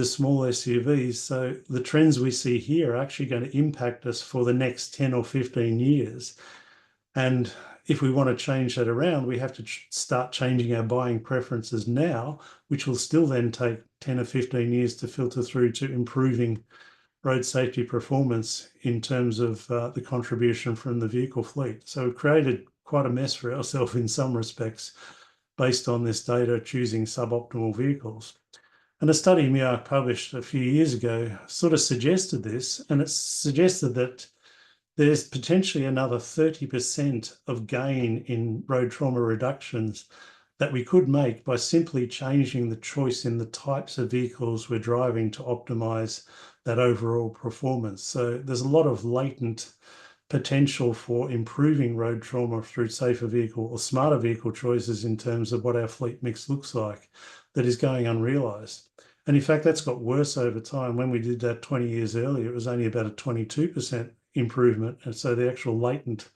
small SUVs. So the trends we see here are actually going to impact us for the next 10 or 15 years. And if we want to change that around, we have to start changing our buying preferences now, which will still then take 10 or 15 years to filter through to improving road safety performance in terms of the contribution from the vehicle fleet. So we've created quite a mess for ourselves in some respects based on this data, choosing suboptimal vehicles. And a study MEARC published a few years ago sort of suggested this, and it suggested that there's potentially another 30% of gain in road trauma reductions that we could make by simply changing the choice in the types of vehicles we're driving to optimize that overall performance. So there's a lot of latent potential for improving road trauma through safer vehicle or smarter vehicle choices in terms of what our fleet mix looks like that is going unrealised. And in fact, that's got worse over time. When we did that 20 years earlier, it was only about a 22% improvement. And so the actual latent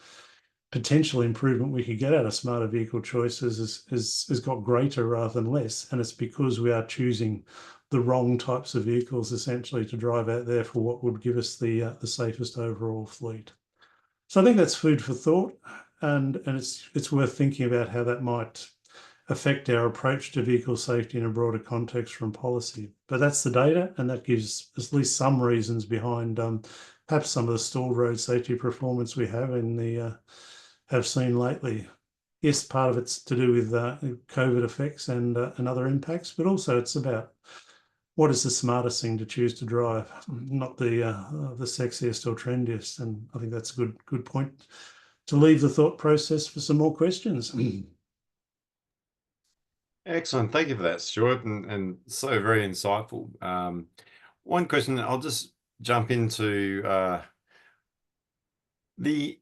potential improvement we could get out of smarter vehicle choices has got greater rather than less. And it's because we are choosing the wrong types of vehicles essentially to drive out there for what would give us the safest overall fleet. So I think that's food for thought, and it's worth thinking about how that might affect our approach to vehicle safety in a broader context from policy. But that's the data, and that gives at least some reasons behind perhaps some of the stalled road safety performance we have seen lately. Yes, part of it's to do with COVID effects and other impacts, but also it's about what is the smartest thing to choose to drive, not the sexiest or trendiest. And I think that's a good point to leave the thought process for some more questions. Excellent. Thank you for that, Stuart, and so very insightful. One question, I'll just jump into the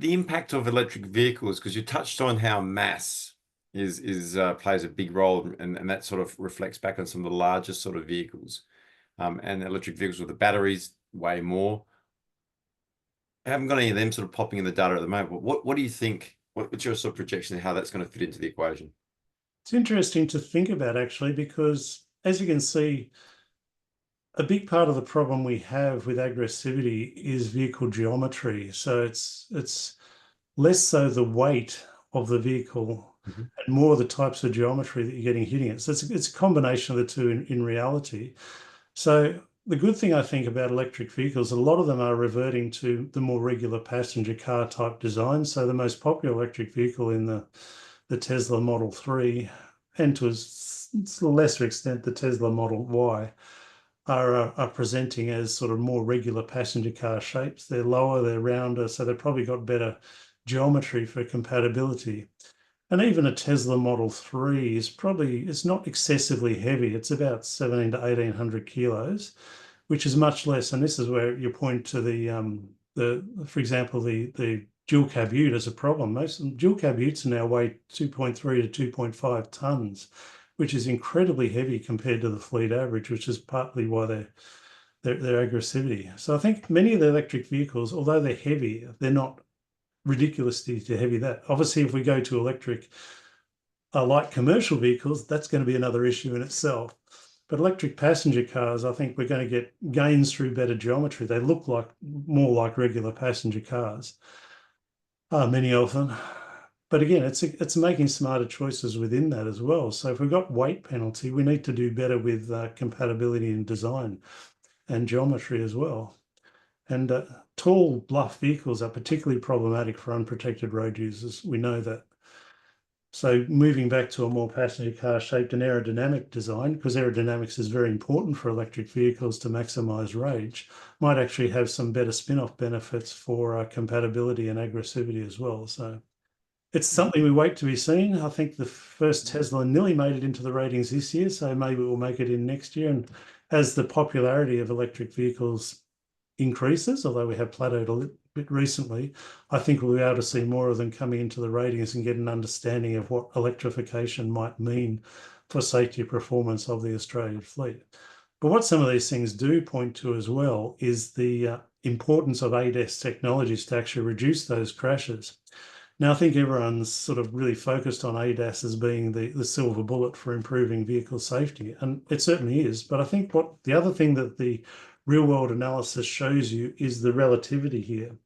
impact of electric vehicles, because you touched on how mass plays a big role, and that sort of reflects back on some of the largest sort of vehicles, and electric vehicles with the batteries way more. I haven't got any of them sort of popping in the data at the moment, but what do you think? What's your sort of projection of how that's going to fit into the equation? It's interesting to think about, actually, because as you can see, a big part of the problem we have with aggressivity is vehicle geometry. So it's less so the weight of the vehicle and more the types of geometry that you're hitting it. So it's a combination of the two in reality. So the good thing I think about electric vehicles, a lot of them are reverting to the more regular passenger car type design. So the most popular electric vehicle in the Tesla Model 3, and to a lesser extent the Tesla Model Y, are presenting as sort of more regular passenger car shapes. They're lower, they're rounder, so they've probably got better geometry for compatibility. And even a Tesla Model 3 it's not excessively heavy. It's about 17 to 1800 kilos, which is much less. And this is where you point to for example, the dual cab ute as a problem. Most dual cab utes now weigh 2.3 to 2.5 tons, which is incredibly heavy compared to the fleet average, which is partly why their aggressivity. So I think many of the electric vehicles, although they're heavy, they're not ridiculously too heavy. That obviously, if we go to electric light commercial vehicles, that's going to be another issue in itself. But electric passenger cars, I think we're going to get gains through better geometry. They look more like regular passenger cars, many of them. But again, it's making smarter choices within that as well. So if we've got weight penalty, we need to do better with compatibility in design and geometry as well. And tall, bluff vehicles are particularly problematic for unprotected road users. We know that. So moving back to a more passenger car shaped and aerodynamic design, because aerodynamics is very important for electric vehicles to maximize range, might actually have some better spin-off benefits for compatibility and aggressivity as well. So it's something we wait to be seen. I think the first Tesla nearly made it into the ratings this year, so maybe we'll make it in next year. And as the popularity of electric vehicles increases, although we have plateaued a little bit recently, I think we'll be able to see more of them coming into the ratings and get an understanding of what electrification might mean for safety performance of the Australian fleet. But what some of these things do point to as well is the importance of ADAS technologies to actually reduce those crashes. Now, I think everyone's sort of really focused on ADAS as being the silver bullet for improving vehicle safety, and it certainly is. But I think the other thing that the real world analysis shows you is the relativity here,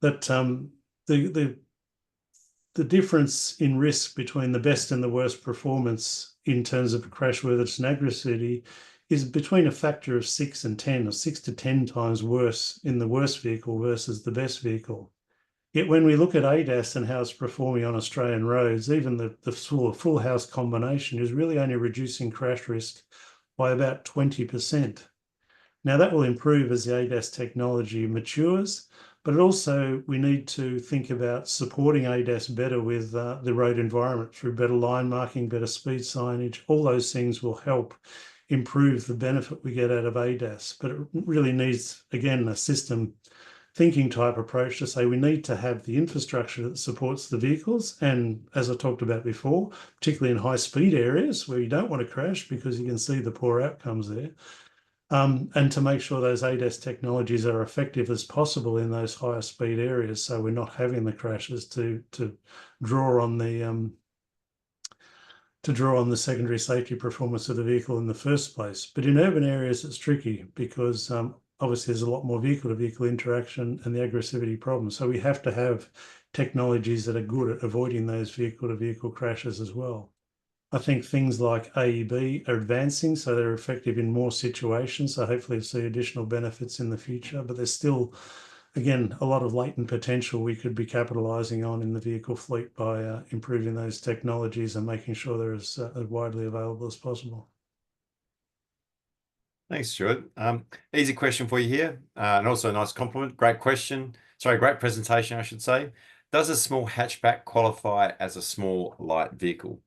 that the difference in risk between the best and the worst performance in terms of crashworthiness and aggressivity is between a factor of 6 and 10, or 6 to 10 times worse in the worst vehicle versus the best vehicle. Yet when we look at ADAS and how it's performing on Australian roads, even the full house combination is really only reducing crash risk by about 20%. Now, that will improve as the ADAS technology matures, but also we need to think about supporting ADAS better with the road environment through better line marking, better speed signage. All those things will help improve the benefit we get out of ADAS, but it really needs, again, a system thinking type approach to say we need to have the infrastructure that supports the vehicles. And as I talked about before, particularly in high speed areas where you don't want to crash because you can see the poor outcomes there. And to make sure those ADAS technologies are effective as possible in those higher speed areas, so we're not having the crashes to draw on the secondary safety performance of the vehicle in the first place. But in urban areas, it's tricky because obviously there's a lot more vehicle-to-vehicle interaction and the aggressivity problem. So we have to have technologies that are good at avoiding those vehicle-to-vehicle crashes as well. I think things like AEB are advancing, so they're effective in more situations. So hopefully we'll see additional benefits in the future, but there's still, again, a lot of latent potential we could be capitalising on in the vehicle fleet by improving those technologies and making sure they're as widely available as possible. Thanks, Stuart. Easy question for you here, and also a nice compliment. Great question. Sorry, great presentation, I should say. Does a small hatchback qualify as a small light vehicle?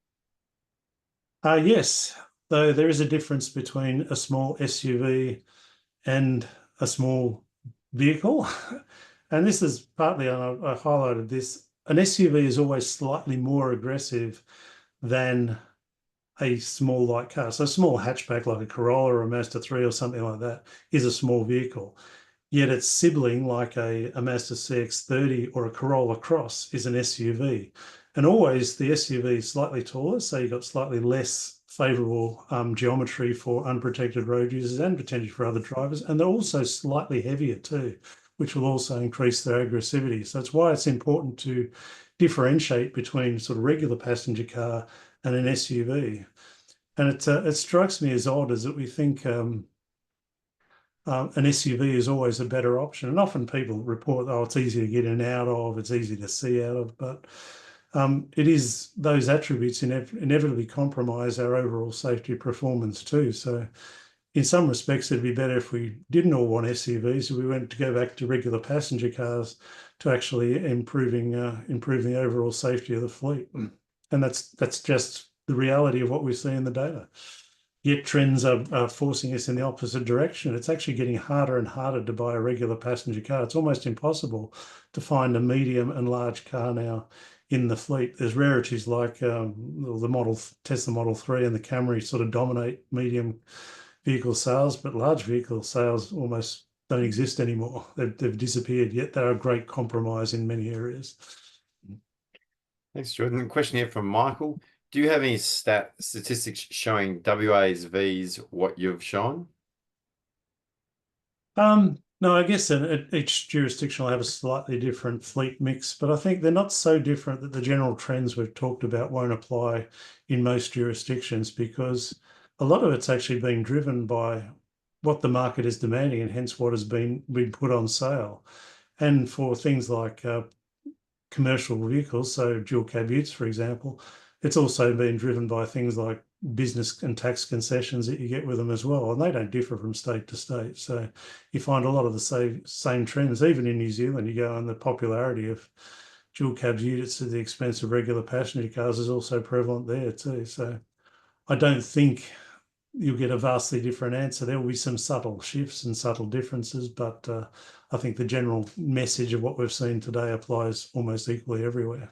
Yes, though there is a difference between a small SUV and a small vehicle. And this is partly, I highlighted this, an SUV is always slightly more aggressive than a small light car. So a small hatchback like a Corolla or a Mazda 3 or something like that is a small vehicle. Yet its sibling like a Mazda CX-30 or a Corolla Cross is an SUV. And always the SUV is slightly taller, so you've got slightly less favourable geometry for unprotected road users and potentially for other drivers. And they're also slightly heavier too, which will also increase their aggressivity. So it's why it's important to differentiate between sort of regular passenger car and an SUV. And it strikes me as odd as that we think an SUV is always a better option. And often people report, oh, it's easy to get in and out of, it's easy to see out of, but it is those attributes inevitably compromise our overall safety performance too. So in some respects, it'd be better if we didn't all want SUVs, we went to go back to regular passenger cars to actually improving the overall safety of the fleet. And that's just the reality of what we see in the data. Yet trends are forcing us in the opposite direction. It's actually getting harder and harder to buy a regular passenger car. It's almost impossible to find a medium and large car now in the fleet. There's rarities like the Tesla Model 3 and the Camry sort of dominate medium vehicle sales, but large vehicle sales almost don't exist anymore. They've disappeared, yet they're a great compromise in many areas. Thanks, Jordan. Question here from Michael. Do you have any statistics showing WA's V's what you've shown? No, I guess each jurisdiction will have a slightly different fleet mix, but I think they're not so different that the general trends we've talked about won't apply in most jurisdictions, because a lot of it's actually being driven by what the market is demanding and hence what has been put on sale. And for things like commercial vehicles, so dual cab utes, for example, it's also been driven by things like business and tax concessions that you get with them as well, and they don't differ from state to state. So you find a lot of the same trends. Even in New Zealand, you go on the popularity of dual cab units at the expense of regular passenger cars is also prevalent there too. So I don't think you'll get a vastly different answer. There will be some subtle shifts and subtle differences, but I think the general message of what we've seen today applies almost equally everywhere.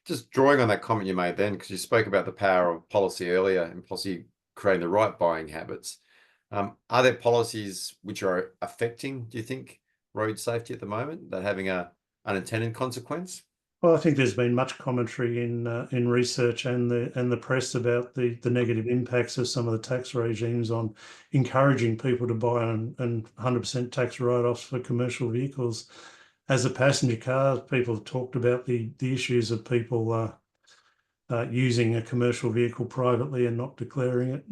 Just drawing on that comment you made then, because you spoke about the power of policy earlier and policy creating the right buying habits. Are there policies which are affecting, do you think, road safety at the moment that are having a unintended consequence? Well, I think there's been much commentary in research and the press about the negative impacts of some of the tax regimes on encouraging people to buy and 100% tax write-offs for commercial vehicles. As a passenger car, people have talked about the issues of people using a commercial vehicle privately and not declaring it.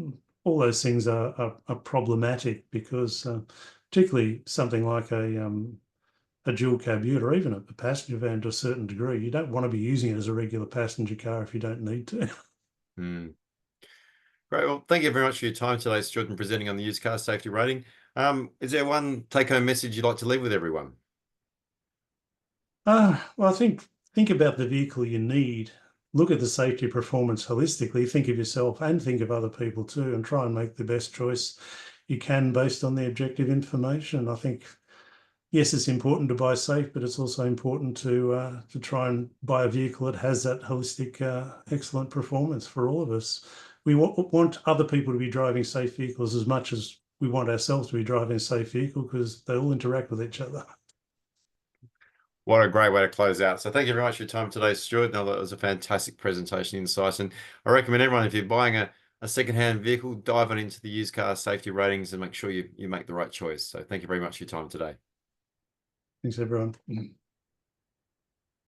All those things are problematic because particularly something like a dual cab ute or even a passenger van to a certain degree, you don't want to be using it as a regular passenger car if you don't need to. Great. Well, thank you very much for your time today, Stuart, and presenting on the used car safety rating. Is there one take-home message you'd like to leave with everyone? Well, I think about the vehicle you need. Look at the safety performance holistically. Think of yourself and think of other people too, and try and make the best choice you can based on the objective information. I think yes, it's important to buy safe, but it's also important to try and buy a vehicle that has that holistic, excellent performance for all of us. We want other people to be driving safe vehicles as much as we want ourselves to be driving a safe vehicle, because they all interact with each other. What a great way to close out. So thank you very much for your time today, Stuart. Now, that was a fantastic presentation insights. And I recommend everyone, if you're buying a second-hand vehicle, dive on into the used car safety ratings and make sure you make the right choice. So thank you very much for your time today. Thanks, everyone.